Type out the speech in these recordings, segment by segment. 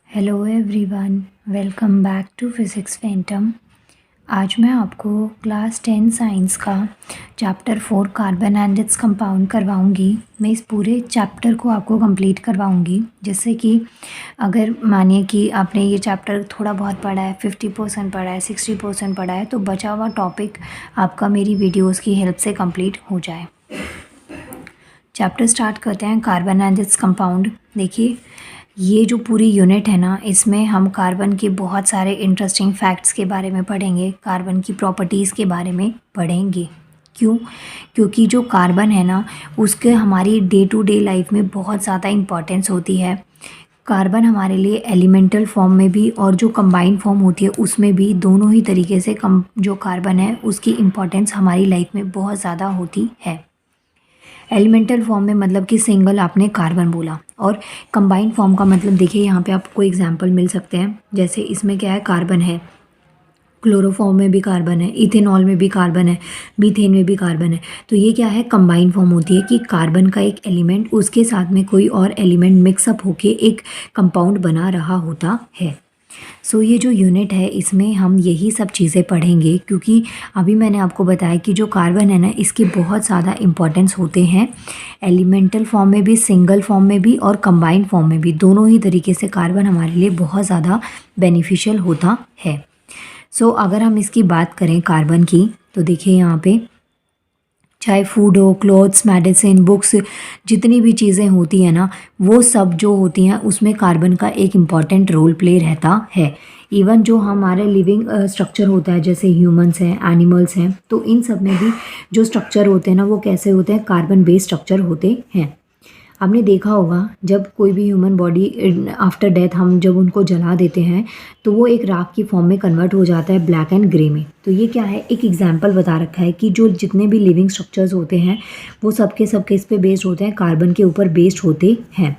Hello everyone, welcome back to physics phantom. आज मैं आपको क्लास 10 साइंस का chapter 4 carbon and its compound करवाऊंगी। मैं इस पूरे चैप्टर को आपको कंप्लीट करवाऊंगी, जिससे कि अगर मानिए कि आपने ये चैप्टर थोड़ा बहुत पढ़ा है, 50% पढ़ा है, 60% पढ़ा है, तो बचा हुआ टॉपिक आपका मेरी वीडियोज़ की हेल्प से कंप्लीट हो जाए। चैप्टर स्टार्ट करते हैं, कार्बन एंड इट्स कंपाउंड। देखिए, ये जो पूरी यूनिट है ना, इसमें हम कार्बन के बहुत सारे इंटरेस्टिंग फैक्ट्स के बारे में पढ़ेंगे, कार्बन की प्रॉपर्टीज़ के बारे में पढ़ेंगे। क्यों? क्योंकि जो कार्बन है ना, उसके हमारी डे टू डे लाइफ में बहुत ज़्यादा इम्पॉर्टेंस होती है। कार्बन हमारे लिए एलिमेंटल फॉर्म में भी और जो कंबाइंड फॉर्म होती है उसमें भी, दोनों ही तरीके से जो कार्बन है उसकी इम्पॉर्टेंस हमारी लाइफ में बहुत ज़्यादा होती है। एलिमेंटल फॉर्म में मतलब कि सिंगल आपने कार्बन बोला, और कंबाइंड फॉर्म का मतलब देखिए यहाँ पे आपको एग्जांपल मिल सकते हैं। जैसे इसमें क्या है, कार्बन है, क्लोरोफॉर्म में भी कार्बन है, इथेनॉल में भी कार्बन है, मीथेन में भी कार्बन है। तो ये क्या है, कंबाइंड फॉर्म होती है कि कार्बन का एक एलिमेंट उसके साथ में कोई और एलिमेंट मिक्सअप होके एक कंपाउंड बना रहा होता है। सो ये जो यूनिट है इसमें हम यही सब चीज़ें पढ़ेंगे, क्योंकि अभी मैंने आपको बताया कि जो कार्बन है ना, इसके बहुत ज़्यादा इम्पोर्टेंस होते हैं एलिमेंटल फॉर्म में भी, सिंगल फॉर्म में भी और कंबाइंड फॉर्म में भी। दोनों ही तरीके से कार्बन हमारे लिए बहुत ज़्यादा बेनिफिशियल होता है। सो अगर हम इसकी बात करें कार्बन की, तो देखिए यहाँ पे चाहे फूड हो, क्लोथ्स, मेडिसिन, बुक्स, जितनी भी चीज़ें होती हैं ना, वो सब जो होती हैं उसमें कार्बन का एक इम्पॉर्टेंट रोल प्ले रहता है। इवन जो हमारे लिविंग स्ट्रक्चर होता है, जैसे ह्यूमंस हैं, एनिमल्स हैं, तो इन सब में भी जो स्ट्रक्चर होते हैं ना, वो कैसे होते हैं, कार्बन बेस्ड स्ट्रक्चर होते हैं। आपने देखा होगा जब कोई भी ह्यूमन बॉडी आफ्टर डेथ हम जब उनको जला देते हैं तो वो एक राख की फॉर्म में कन्वर्ट हो जाता है, ब्लैक एंड ग्रे में। तो ये क्या है, एक एग्जांपल बता रखा है कि जो जितने भी लिविंग स्ट्रक्चर्स होते हैं वो सबके सबके इस पे बेस्ड होते हैं, कार्बन के ऊपर बेस्ड होते हैं।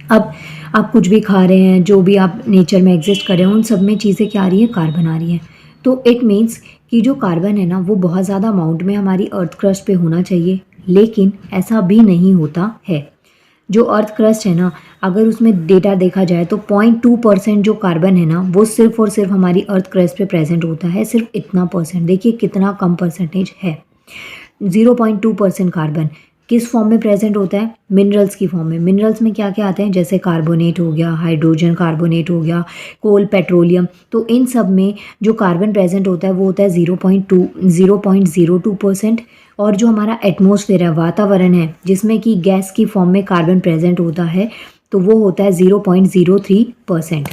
अब आप कुछ भी खा रहे हैं, जो भी आप नेचर में एग्जिस्ट कर रहे हैं, उन सब में चीज़ें क्या आ रही हैं, कार्बन आ रही हैं। तो इट मीन्स कि जो कार्बन है ना, वो बहुत ज़्यादा अमाउंट में हमारी अर्थ क्रस्ट पे होना चाहिए, लेकिन ऐसा भी नहीं होता है। जो अर्थ क्रस्ट है ना, अगर उसमें डेटा देखा जाए तो 0.2% जो कार्बन है ना, वो सिर्फ और सिर्फ हमारी अर्थ क्रस्ट पे प्रेजेंट होता है, सिर्फ इतना परसेंट। देखिए कितना कम परसेंटेज है। 0.2% कार्बन किस फॉर्म में प्रेजेंट होता है, मिनरल्स की फॉर्म में। मिनरल्स में क्या क्या आते हैं, जैसे कार्बोनेट हो गया, हाइड्रोजन कार्बोनेट हो गया, कोल, पेट्रोलियम। तो इन सब में जो कार्बन प्रेजेंट होता है वो होता है 0.02%। और जो हमारा एटमॉस्फेयर है, वातावरण है, जिसमें कि गैस की फॉर्म में कार्बन प्रेजेंट होता है, तो वो होता है 0.03%।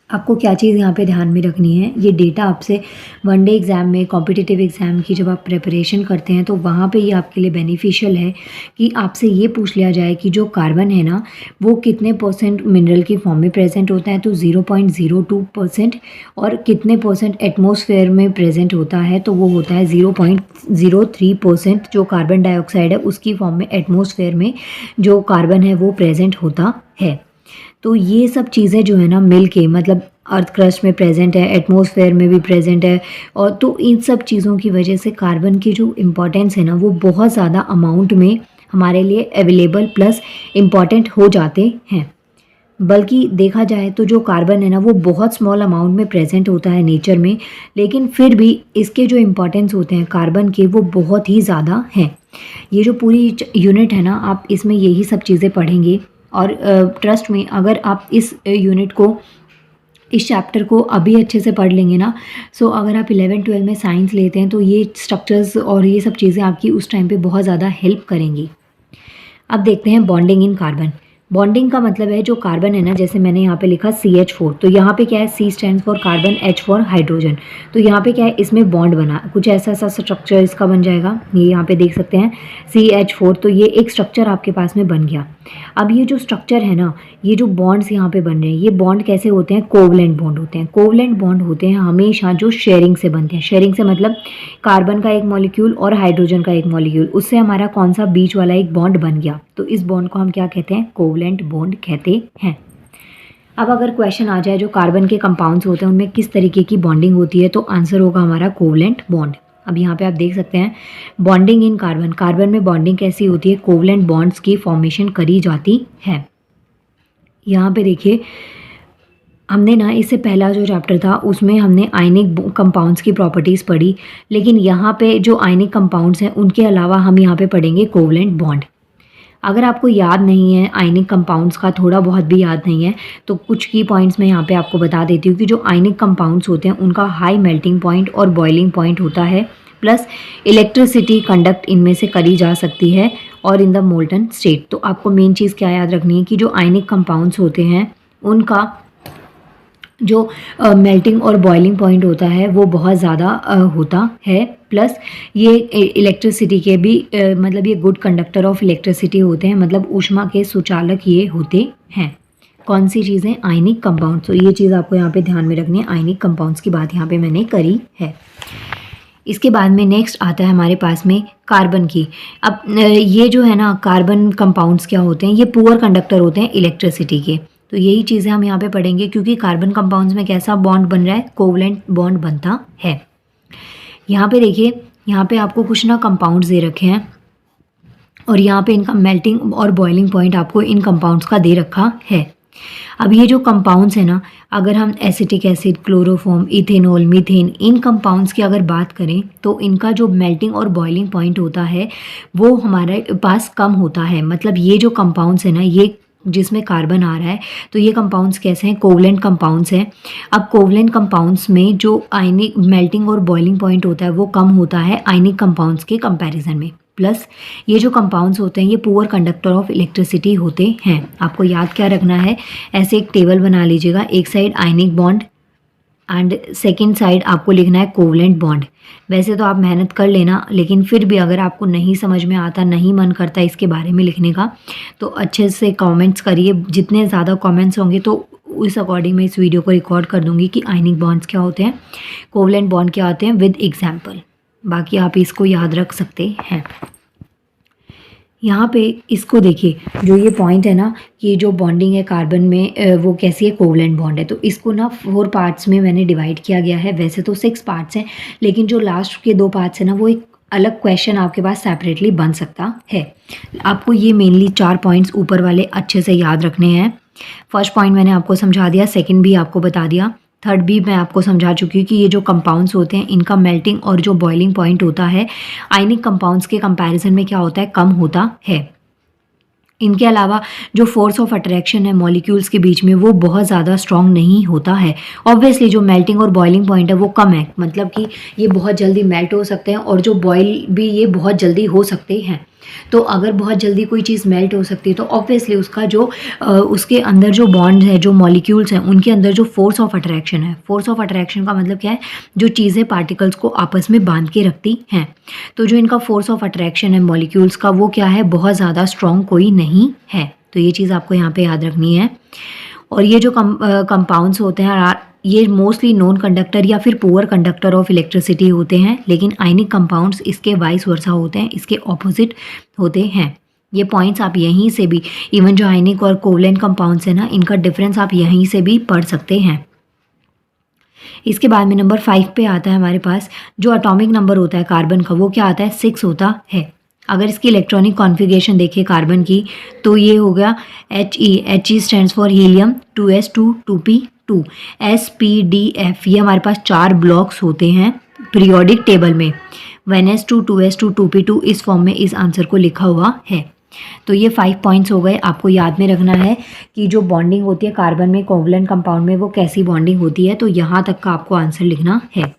आपको क्या चीज़ यहाँ पे ध्यान में रखनी है, ये डेटा आपसे वनडे एग्ज़ाम में, कॉम्पिटिटिव एग्ज़ाम की जब आप प्रिपरेशन करते हैं तो वहाँ पे ये आपके लिए बेनिफिशियल है कि आपसे ये पूछ लिया जाए कि जो कार्बन है ना, वो कितने परसेंट मिनरल की फॉर्म में प्रेजेंट होता है, तो 0.02%। और कितने परसेंट एटमॉस्फेयर में प्रेजेंट होता है, तो वो होता है 0.03%। जो कार्बन डाइऑक्साइड है उसकी फॉर्म में एटमॉस्फेयर में जो कार्बन है वो प्रेजेंट होता है। तो ये सब चीज़ें जो है ना मिल के, मतलब अर्थ क्रस्ट में प्रेजेंट है, एटमॉस्फेयर में भी प्रेजेंट है, और तो इन सब चीज़ों की वजह से कार्बन की जो इम्पोर्टेंस है ना, वो बहुत ज़्यादा अमाउंट में हमारे लिए अवेलेबल प्लस इम्पॉर्टेंट हो जाते हैं। बल्कि देखा जाए तो जो कार्बन है ना, वो बहुत स्मॉल अमाउंट में प्रेजेंट होता है नेचर में, लेकिन फिर भी इसके जो इम्पोर्टेंस होते हैं कार्बन के, वो बहुत ही ज़्यादा हैं। ये जो पूरी यूनिट है ना, आप इसमें यही सब चीज़ें पढ़ेंगे। और ट्रस्ट में, अगर आप इस यूनिट को, इस चैप्टर को अभी अच्छे से पढ़ लेंगे ना, सो अगर आप 11-12 में साइंस लेते हैं तो ये स्ट्रक्चर्स और ये सब चीज़ें आपकी उस टाइम पे बहुत ज़्यादा हेल्प करेंगी। अब देखते हैं बॉन्डिंग इन कार्बन। बॉन्डिंग का मतलब है जो कार्बन है ना, जैसे मैंने यहाँ पे लिखा CH4, तो यहाँ पे क्या है, C stand for carbon, H for hydrogen. तो यहाँ पे क्या है, इसमें बॉन्ड बना, कुछ ऐसा सा स्ट्रक्चर इसका बन जाएगा। ये यहाँ पे देख सकते हैं CH4, तो ये एक स्ट्रक्चर आपके पास में बन गया। अब ये जो स्ट्रक्चर है ना, ये जो बॉन्ड्स यहाँ पे बन रहे हैं, ये बॉन्ड कैसे होते हैं, कोवलेंट बॉन्ड होते हैं। कोवलेंट बॉन्ड होते हैं हमेशा जो शेयरिंग से बनते हैं। शेयरिंग से मतलब कार्बन का एक मॉलिक्यूल और हाइड्रोजन का एक मॉलिक्यूल, उससे हमारा कौन सा बीच वाला एक बॉन्ड बन गया, तो इस बॉन्ड को हम क्या कहते हैं, कोवलेंट बॉन्ड कहते हैं। अब अगर क्वेश्चन आ जाए जो कार्बन के कंपाउंड्स होते हैं उनमें किस तरीके की बॉन्डिंग होती है, तो आंसर होगा हमारा कोवलेंट बॉन्ड। अब यहाँ पे आप देख सकते हैं बॉन्डिंग इन कार्बन, कार्बन में बॉन्डिंग कैसी होती है, कोवलेंट बॉन्ड्स की फॉर्मेशन करी जाती है। यहाँ पे देखिए हमने ना इससे पहला जो चैप्टर था उसमें हमने आयनिक कंपाउंड्स की प्रॉपर्टीज़ पढ़ी, लेकिन यहाँ पे जो आयनिक कंपाउंड्स हैं उनके अलावा हम यहाँ पे पढ़ेंगे कोवलेंट बॉन्ड। अगर आपको याद नहीं है आयनिक कंपाउंड्स का, थोड़ा बहुत भी याद नहीं है, तो कुछ की पॉइंट्स मैं यहाँ पे आपको बता देती हूँ कि जो आयनिक कंपाउंड्स होते हैं उनका हाई मेल्टिंग पॉइंट और बॉइलिंग पॉइंट होता है, प्लस इलेक्ट्रिसिटी कंडक्ट इनमें से करी जा सकती है और इन द मोल्टन स्टेट। तो आपको मेन चीज़ क्या याद रखनी है कि जो आयनिक कंपाउंड्स होते हैं उनका जो मेल्टिंग और बॉइलिंग पॉइंट होता है वो बहुत ज़्यादा होता है, प्लस ये इलेक्ट्रिसिटी के भी मतलब ये गुड कंडक्टर ऑफ इलेक्ट्रिसिटी होते हैं, मतलब ऊष्मा के सुचालक ये होते हैं। कौन सी चीज़ें? Ionic compound. तो ये चीज़ आपको यहाँ पे ध्यान में रखनी है, आयनिक कंपाउंड्स की बात यहाँ पे मैंने करी है। इसके बाद में नेक्स्ट आता है हमारे पास में कार्बन की। अब ये जो है ना कार्बन कंपाउंड्स क्या होते हैं, ये पुअर कंडक्टर होते हैं इलेक्ट्रिसिटी के। तो यही चीज़ें हम यहाँ पे पढ़ेंगे, क्योंकि कार्बन कंपाउंड्स में कैसा बॉन्ड बन रहा है, कोवलेंट बॉन्ड बनता है। यहाँ पे देखिए, यहाँ पे आपको कुछ ना कंपाउंड्स दे रखे हैं और यहाँ पे इनका मेल्टिंग और बॉइलिंग पॉइंट आपको इन कंपाउंड्स का दे रखा है। अब ये जो कंपाउंड्स है ना, अगर हम acetic acid, chloroform, ethanol, methane, इन कंपाउंड्स की अगर बात करें तो इनका जो मेल्टिंग और बॉइलिंग पॉइंट होता है वो हमारे पास कम होता है। मतलब ये जो कंपाउंड्स है ना, ये जिसमें कार्बन आ रहा है, तो ये कंपाउंड्स कैसे हैं, कोवलेंट कंपाउंड्स हैं। अब कोवलेंट कंपाउंड्स में जो आयनिक मेल्टिंग और बॉइलिंग पॉइंट होता है वो कम होता है आयनिक कंपाउंड्स के कंपैरिजन में। प्लस ये जो कंपाउंड्स होते हैं ये पुअर कंडक्टर ऑफ इलेक्ट्रिसिटी होते हैं। आपको याद क्या रखना है, ऐसे एक टेबल बना लीजिएगा, एक side ionic bond and second side आपको लिखना है कोवलेंट बॉन्ड। वैसे तो आप मेहनत कर लेना, लेकिन फिर भी अगर आपको नहीं समझ में आता, नहीं मन करता इसके बारे में लिखने का, तो अच्छे से कमेंट्स करिए। जितने ज़्यादा कमेंट्स होंगे तो उस अकॉर्डिंग मैं इस वीडियो को रिकॉर्ड कर दूंगी कि आयनिक बॉन्ड्स क्या होते हैं, कोवलेंट बॉन्ड क्या होते हैं, विद एग्जाम्पल। बाकी आप इसको याद रख सकते हैं। यहाँ पे इसको देखिए, जो ये पॉइंट है ना कि जो बॉन्डिंग है कार्बन में वो कैसी है, कोवलेंट बॉन्ड है। तो इसको ना 4 पार्ट्स में मैंने डिवाइड किया गया है। वैसे तो 6 पार्ट्स हैं, लेकिन जो लास्ट के 2 पार्ट्स हैं ना वो एक अलग क्वेश्चन आपके पास सेपरेटली बन सकता है। आपको ये मेनली 4 पॉइंट्स ऊपर वाले अच्छे से याद रखने हैं। फर्स्ट पॉइंट मैंने आपको समझा दिया, सेकेंड भी आपको बता दिया, थर्ड भी मैं आपको समझा चुकी हूँ कि ये जो कंपाउंड्स होते हैं इनका मेल्टिंग और जो बॉइलिंग पॉइंट होता है आयनिक कंपाउंड्स के कंपैरिजन में क्या होता है, कम होता है। इनके अलावा जो फोर्स ऑफ अट्रैक्शन है मॉलिक्यूल्स के बीच में वो बहुत ज़्यादा स्ट्रॉन्ग नहीं होता है। ऑब्वियसली जो मेल्टिंग और बॉइलिंग पॉइंट है वो कम है, मतलब कि ये बहुत जल्दी मेल्ट हो सकते हैं और जो बॉयल भी ये बहुत जल्दी हो सकते हैं। तो अगर बहुत जल्दी कोई चीज़ मेल्ट हो सकती है तो ऑब्वियसली उसका जो उसके अंदर जो बॉन्ड है, जो मॉलिक्यूल्स हैं, उनके अंदर जो फोर्स ऑफ अट्रैक्शन है, फोर्स ऑफ अट्रैक्शन का मतलब क्या है, जो चीज़ें पार्टिकल्स को आपस में बांध के रखती हैं। तो जो इनका फोर्स ऑफ अट्रैक्शन है मॉलिक्यूल्स का वो क्या है, बहुत ज़्यादा स्ट्रॉन्ग कोई नहीं है। तो ये चीज़ आपको यहाँ पे याद रखनी है। और ये जो कंपाउंड्स होते हैं ये मोस्टली नॉन कंडक्टर या फिर पुअर कंडक्टर ऑफ इलेक्ट्रिसिटी होते हैं, लेकिन आयनिक कंपाउंड्स इसके वाइस वर्सा होते हैं, इसके ऑपोजिट होते हैं। ये पॉइंट्स आप यहीं से भी, इवन जो आयनिक और कोवलेंट कंपाउंड्स है ना, इनका डिफरेंस आप यहीं से भी पढ़ सकते हैं। इसके बाद में नंबर 5 पे आता है हमारे पास जो एटॉमिक नंबर होता है कार्बन का, वो क्या आता है, 6 होता है। अगर इसकी इलेक्ट्रॉनिक कॉन्फ़िगरेशन देखिए कार्बन की, तो ये हो गया He stands for helium, 2s2 2p2 sp,d,f। ये हमारे पास 4 ब्लॉक्स होते हैं पीरियोडिक टेबल में। 1s2 2s2 2p2 इस फॉर्म में इस आंसर को लिखा हुआ है। तो ये 5 पॉइंट्स हो गए। आपको याद में रखना है कि जो बॉन्डिंग होती है कार्बन में कोवलेंट कंपाउंड में वो कैसी बॉन्डिंग होती है, तो यहाँ तक का आपको आंसर लिखना है।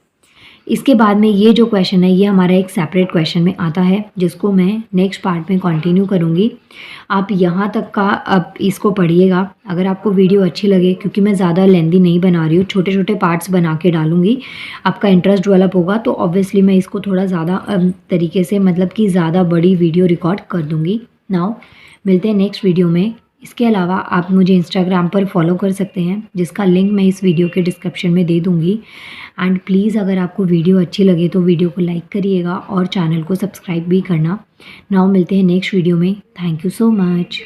इसके बाद में ये जो क्वेश्चन है ये हमारा एक सेपरेट क्वेश्चन में आता है, जिसको मैं नेक्स्ट पार्ट में कंटिन्यू करूँगी। आप यहाँ तक का अब इसको पढ़िएगा। अगर आपको वीडियो अच्छी लगे, क्योंकि मैं ज़्यादा लेंदी नहीं बना रही हूँ, छोटे छोटे पार्ट्स बना के डालूँगी, आपका इंटरेस्ट डेवलप होगा तो ऑब्वियसली मैं इसको थोड़ा ज़्यादा तरीके से, मतलब कि ज़्यादा बड़ी वीडियो रिकॉर्ड कर दूँगी। नाउ मिलते हैं नेक्स्ट वीडियो में। इसके अलावा आप मुझे इंस्टाग्राम पर फॉलो कर सकते हैं, जिसका लिंक मैं इस वीडियो के डिस्क्रिप्शन में दे दूँगी। एंड प्लीज़ अगर आपको वीडियो अच्छी लगे तो वीडियो को लाइक करिएगा और चैनल को सब्सक्राइब भी करना। नाउ मिलते हैं नेक्स्ट वीडियो में। Thank you so much.